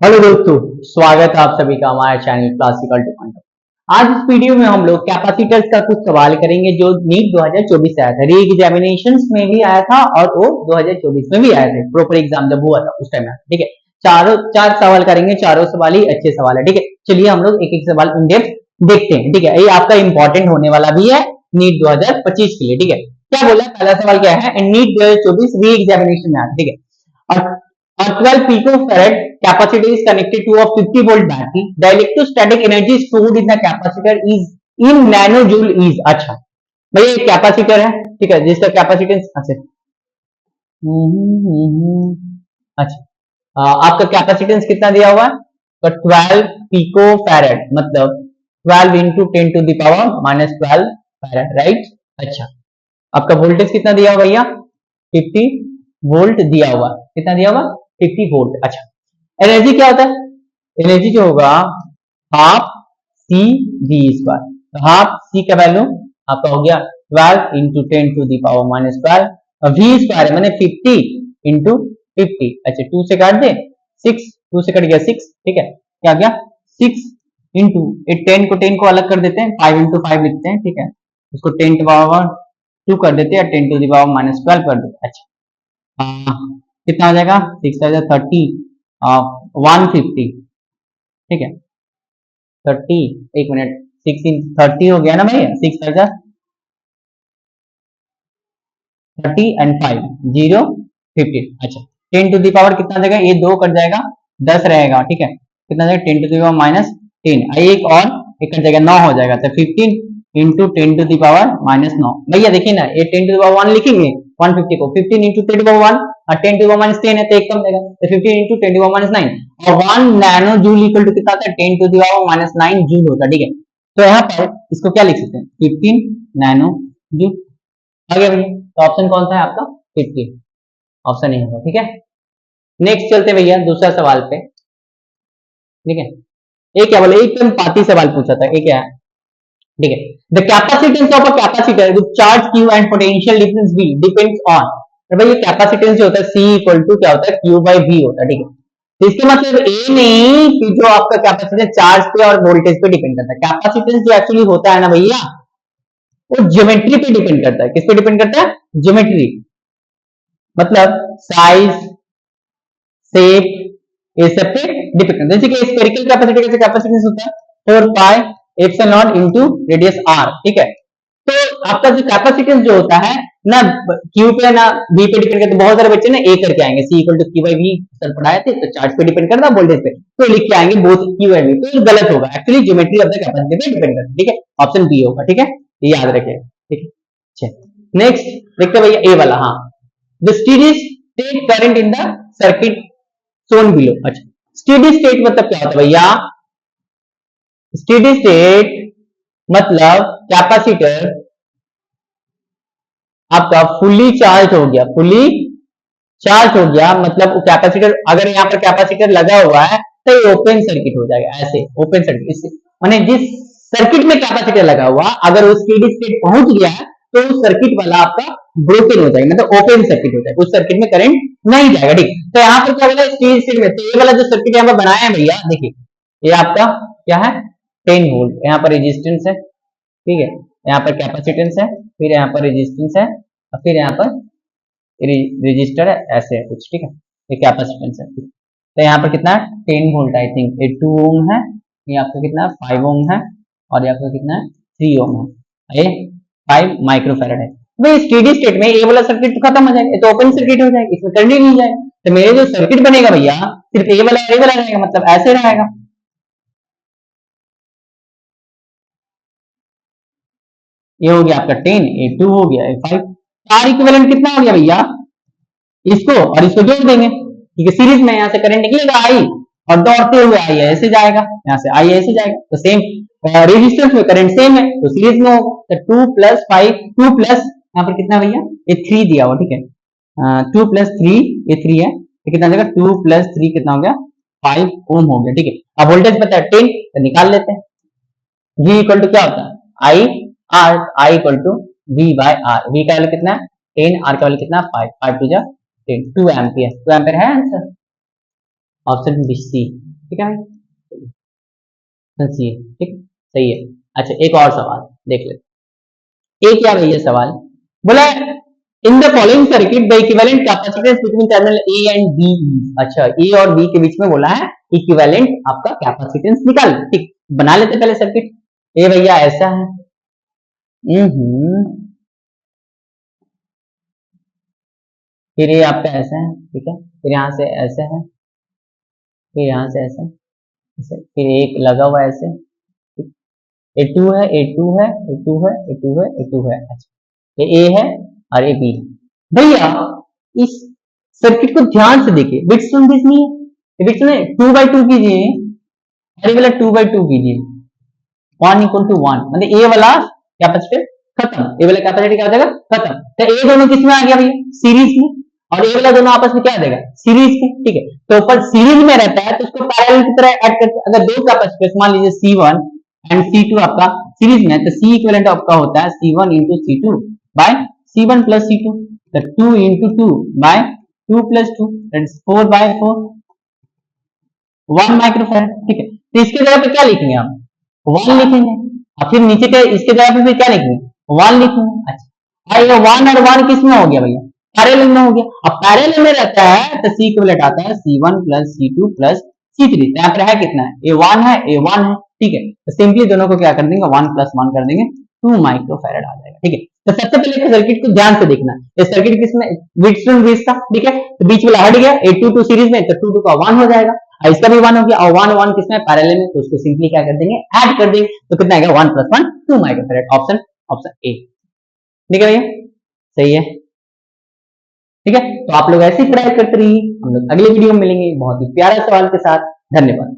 Hello दोस्तों, स्वागत है आप सभी का हमारे चैनल क्लासिकल टू पॉइंट। आज इस वीडियो में हम लोग कैपेसिटर्स का कुछ सवाल करेंगे जो नीट 2024 से आया था, री एग्जामिनेशंस में भी आया था और वो 2024 में भी आया था, प्रॉपर एग्जाम जब हुआ था उस टाइम आया। ठीक है, चार सवाल करेंगे, चारों सवाल ही अच्छे सवाल है। ठीक है, चलिए हम लोग एक एक सवाल इन डेप्थ देखते हैं। ठीक है, ये आपका इंपॉर्टेंट होने वाला भी है नीट 2025 के लिए। ठीक है, क्या बोला, पहला सवाल क्या है, नीट 2024 री एग्जामिनेशन में आया। ठीक है, और a 12 picofarad capacitor is connected to a 50 volt battery. The electrostatic energy stored in the capacitor is in nanojoule is। अच्छा भाई, ये कैपेसिटर है। ठीक है, जिसका कैपेसिटेंस अच्छा आपका कैपेसिटेंस कितना दिया हुआ है, तो 12 पिको फैरेड, मतलब 12 into 10 to the power minus 12 farad, right. अच्छा, आपका वोल्टेज कितना दिया हुआ भैया, 50 वोल्ट दिया हुआ, कितना दिया हुआ, 50 वोल्ट। अच्छा, एनर्जी क्या होता है, एनर्जी जो होगा हाफ सी वी स्क्वायर। तो हाफ सी का वैल्यू आपका हो गया 12 into 10 to the power minus 12, V square है मैंने 50 इंटू 50। अच्छा, 2 से काट दे 6, 2 से कट गया 6। ठीक है, क्या गया 6 इंटू 10 को 10 को अलग कर देते हैं, 5 इंटू 5 लिखते हैं। ठीक है, उसको 10 टू पावर 2 कर देते हैं, 10 टू दी पावर माइनस 12 कर देते हैं। अच्छा, कितना हो जाएगा, 6 30 150। ठीक है, 30, एक मिनट, 6 इन 30 हो गया ना भाई, 6 30 एंड 5 0 15। अच्छा, 10 टू दी पावर कितना जाएगा, ये 2 कट जाएगा 10 रहेगा। ठीक है, कितना जाएगा 10 टू दी पावर माइनस 10, एक और एक कट जाएगा 9 हो जाएगा, तो 15 into 10 to the power minus 9। भैया देखिए ना, ये 10 टू दी पावर 1 लिखेंगे 150 को, 15 इंटू 10 टू पावर 1 और 10 टू पावर माइनस 10 है तो एक कम देगा, तो 15 इंटू 10 टू पावर माइनस 9 और 1 नैनो जूल इक्वल टू कितना आता है, 10 to the power minus 9 joule होता है। ठीक है, तो यहाँ पर इसको क्या लिख सकते हैं, 15 नैनो जूल। आ गया भैया, तो ऑप्शन कौन सा है आपका, 50 ऑप्शन नहीं होगा। ठीक है, नेक्स्ट चलते भैया दूसरा सवाल पे। ठीक है, ये क्या बोले, एकदम पाती सवाल पूछा था, ये क्या है। ठीक है, the capacitance of a capacitor with charge q and potential difference v depends on. तो भाई ये कैपेसिटेंस जो होता है c इक्वल टू क्या होता है, q बाई v होता है। ठीक है, तो इसके मतलब ये नहीं कि जो आपका कैपेसिटेंस चार्ज पे और वोल्टेज पे डिपेंड करता है। कैपेसिटेंस जो एक्चुअली होता है ना भैया, वो ज्योमेट्री पे डिपेंड करता है। किस पे डिपेंड करता है, ज्योमेट्री, मतलब साइज, शेप, ये सब पे डिपेंड करता है। जैसे कि स्फेरिकल कैपेसिटर का कैपेसिटेंस होता है 4 pi epsilon not into radius r। ठीक है, तो आपका जो कैपेसिटेंस जो होता है ना, q पे ना v पे डिपेंड करता है। बहुत सारे बच्चे ना a करके आएंगे, c equal to q by v sir पढ़ाए थे, तो चार्ज पे डिपेंड करता है, वोल्टेज पे तो लिख के आएंगे बोथ q बाई v, तो ये गलत होगा। Actually geometry of the capacitor पे डिपेंड करता है। ठीक है, ऑप्शन बी होगा। ठीक है, ये याद रखिए। ठीक है, नेक्स्ट देखते हैं भैया ए वाला। हाँ, the steady state current in the circuit shown below. अच्छा, स्टेडी स्टेट मतलब क्या होता है भैया, स्टेडी स्टेट मतलब कैपेसिटर आपका फुली चार्ज हो गया, फुली चार्ज हो गया, मतलब कैपेसिटर, अगर यहाँ पर कैपेसिटर लगा हुआ है तो ये ओपन सर्किट हो जाएगा। ऐसे ओपन सर्किट माने जिस सर्किट में कैपेसिटर लगा हुआ, अगर वो स्टेडी स्टेट पहुंच गया है तो उस सर्किट वाला आपका ब्रोकन हो जाएगा, मतलब ओपन सर्किट हो जाएगा, उस सर्किट में करंट नहीं जाएगा। ठीक, तो यहाँ पर क्या बोला, स्टेडी स्टेट में, तो ये वाला जो सर्किट यहाँ पर बनाया है भैया, देखिए ये आपका क्या है, 10 वोल्ट, यहाँ पर रेजिस्टेंस है। ठीक है, यहाँ पर कैपेसिटेंस है, फिर यहाँ पर रेजिस्टेंस है, और फिर यहाँ पर रजिस्टर है, ऐसे है कुछ। ठीक है, ये कैपेसिटेंस है। तो यहाँ पर कितना है, 10 वोल्ट, आई थिंक ये 2 ओम है, ये आपका कितना है 5 ओम है, और ये आपका कितना है 3 ओम है, ये 5 माइक्रोफैरड है। भाई स्टेडी स्टेट में ये वाला सर्किट तो खत्म हो जाएगा, तो ओपन सर्किट हो जाएगा, इसमें करंट ही नहीं जाएगा। तो मेरे जो सर्किट बनेगा भैया सिर्फ ये वाला रहेगा, मतलब ऐसे रहेगा। ये हो गया आपका 10, ये 2 हो गया, ये 5, आर इक्विवेलेंट कितना हो गया भैया, इसको और इसको जोड़ देंगे। ठीक है, सीरीज में यहाँ से करंट निकलेगा आई, और दौड़ते हुए आई ऐसे जाएगा, यहाँ से आई ऐसे जाएगा, तो सेम रेजिस्टेंस में करंट सेम है, तो सीरीज में होगा। तो 2 प्लस 5, 2 प्लस यहाँ पर कितना भैया, ये 3 दिया हुआ। ठीक है, 2 प्लस 3, ये 3 है, तो कितना जाएगा 2 प्लस 3 कितना हो गया, 5 ओम हो गया। ठीक है, अब वोल्टेज पता है 10, तो निकाल लेते हैं। V इक्वल टू क्या होता है, I R, I equal to V by R. V का वैल्यू कितना है 10, आर का वैल्यू कितना 5, 5 टू जा 10, 2 एम्पियर, 2 एम्पियर है आंसर, ऑप्शन बी सी। ठीक है भाई, समझिए, ठीक, सही है। अच्छा एक और सवाल देख लेते, एक क्या भैया सवाल बोला, in the following circuit the equivalent capacitance between terminal A and B. अच्छा ए और बी के बीच में बोला है इक्विवेलेंट आपका कैपेसिटेंस निकाल, ठीक, बना लेते पहले सर्किट। ए भैया ऐसा है, फिर ये आपका ऐसा है, ठीक है, फिर यहाँ से ऐसे है, फिर यहाँ से ऐसे ऐसे, फिर एक लगा हुआ ऐसे, ए टू है, ए टू है, ए टू है, ए टू है, ए टू है। अच्छा ये ए है और ये बी। भैया इस सर्किट को ध्यान से देखिए, बिट्स सुन दिस नहीं है, बिट्स में 2/2 कीजिए, अरे वाला 2/2 कीजिए, 1 = 1, मतलब ए वाला कैपेसिटर खत्म, ए वाला कैपेसिटर क्या हो जाएगा खत्म। तो ए दोनों किस में आ गया भैया, सीरीज में, और ए वाला दोनों आपस में क्या देगा, सीरीज में, ठीक है। तो ऊपर सीरीज में रहता है तो उसको पैरेलल की तरह ऐड करके, अगर दो कैपेसिटर्स मान लीजिए C1 एंड C2 आपका सीरीज में, तो C इक्विवेलेंट आपका होता है C1 × C2 bye C1 + C2, तो 2 × 2 बाय 2 + 2, दैट इज 4/4, 1 माइक्रोफैरड, ठीक है। तो इसके जगह पे क्या लिखेंगे आप, 1 लिखेंगे, और फिर नीचे के इसके जगह पे भी क्या लिखेंगे, 1 लिखेंगे। अच्छा और ये 1 और 1 किस में हो गया भैया, पैरेलल में हो गया। अब पैरेलल में रहता है तो C इक्विवेलेंट आता है C1 + C2 + C3, यहाँ पर है कितना है, ये 1 है, ये 1 है, ठीक है। तो सिंपली दोनों को क्या कर देंगे, 1 + 1 कर देंगे, 2 माइक्रोफैरड आ जाएगा, ठीक है। तो सबसे पहले सर्किट को ध्यान से देखना, ये सर्किट किसमें, विथस्टोन ब्रिज था, ठीक है, तो बीच वाला हट गया, 8 2 सीरीज में, तो 2 2 का 1 हो जाएगा, और इसका भी 1 हो गया, और 1 1 किसमें पैरेलल में, तो उसको सिंपली क्या कर देंगे, ऐड कर देंगे, तो कितना आएगा, 1 + 1 2 माइक्रोफैरड, ऑप्शन ऑप्शन ए, ठीक है भैया, सही है, ठीक है। तो आप लोग ऐसी पढ़ाई करते रहिए, हम लोग अगले वीडियो में मिलेंगे बहुत ही प्यारे सवाल के साथ, धन्यवाद।